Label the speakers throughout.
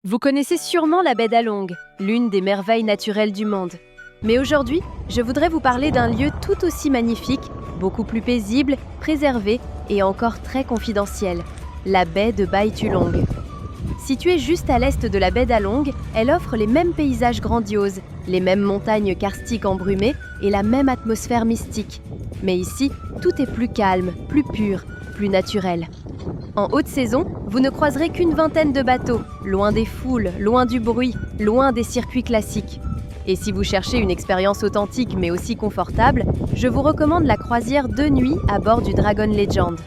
Speaker 1: Vous connaissez sûrement la baie d'Along, l'une des merveilles naturelles du monde. Mais aujourd'hui, je voudrais vous parler d'un lieu tout aussi magnifique, beaucoup plus paisible, préservé et encore très confidentiel, la baie de Bai Tu Long. Située juste à l'est de la baie d'Along, elle offre les mêmes paysages grandioses, les mêmes montagnes karstiques embrumées et la même atmosphère mystique. Mais ici, tout est plus calme, plus pur, plus naturel. En haute saison, vous ne croiserez qu'une vingtaine de bateaux, loin des foules, loin du bruit, loin des circuits classiques. Et si vous cherchez une expérience authentique mais aussi confortable, je vous recommande la croisière 2 nuits à bord du Dragon Legend.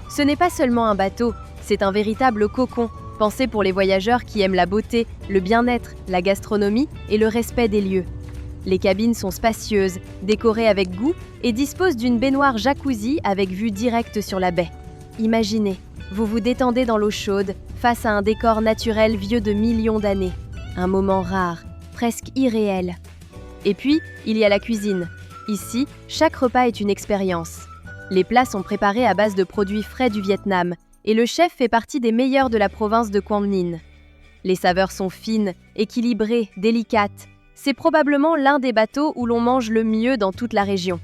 Speaker 1: Ce n'est pas seulement un bateau, c'est un véritable cocon, pensé pour les voyageurs qui aiment la beauté, le bien-être, la gastronomie et le respect des lieux. Les cabines sont spacieuses, décorées avec goût et disposent d'une baignoire jacuzzi avec vue directe sur la baie. Imaginez, vous vous détendez dans l'eau chaude, face à un décor naturel vieux de millions d'années. Un moment rare, presque irréel. Et puis, il y a la cuisine. Ici, chaque repas est une expérience. Les plats sont préparés à base de produits frais du Vietnam, et le chef fait partie des meilleurs de la province de Quang Ninh. Les saveurs sont fines, équilibrées, délicates. C'est probablement l'un des bateaux où l'on mange le mieux dans toute la région.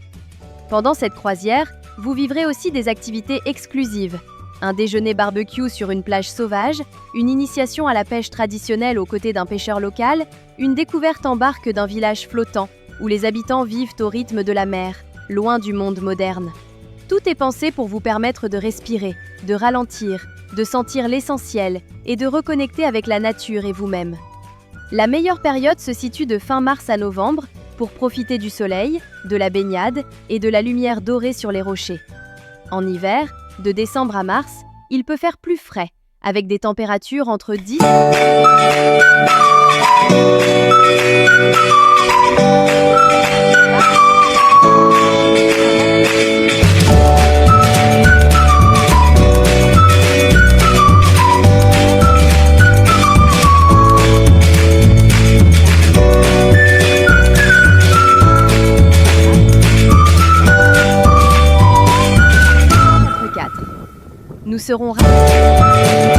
Speaker 1: Pendant cette croisière, vous vivrez aussi des activités exclusives. Un déjeuner barbecue sur une plage sauvage, une initiation à la pêche traditionnelle aux côtés d'un pêcheur local, une découverte en barque d'un village flottant, où les habitants vivent au rythme de la mer, loin du monde moderne. Tout est pensé pour vous permettre de respirer, de ralentir, de sentir l'essentiel et de reconnecter avec la nature et vous-même. La meilleure période se situe de fin mars à novembre pour profiter du soleil, de la baignade et de la lumière dorée sur les rochers. En hiver, de décembre à mars, il peut faire plus frais, avec des températures entre 10 4. Nous serons ravis.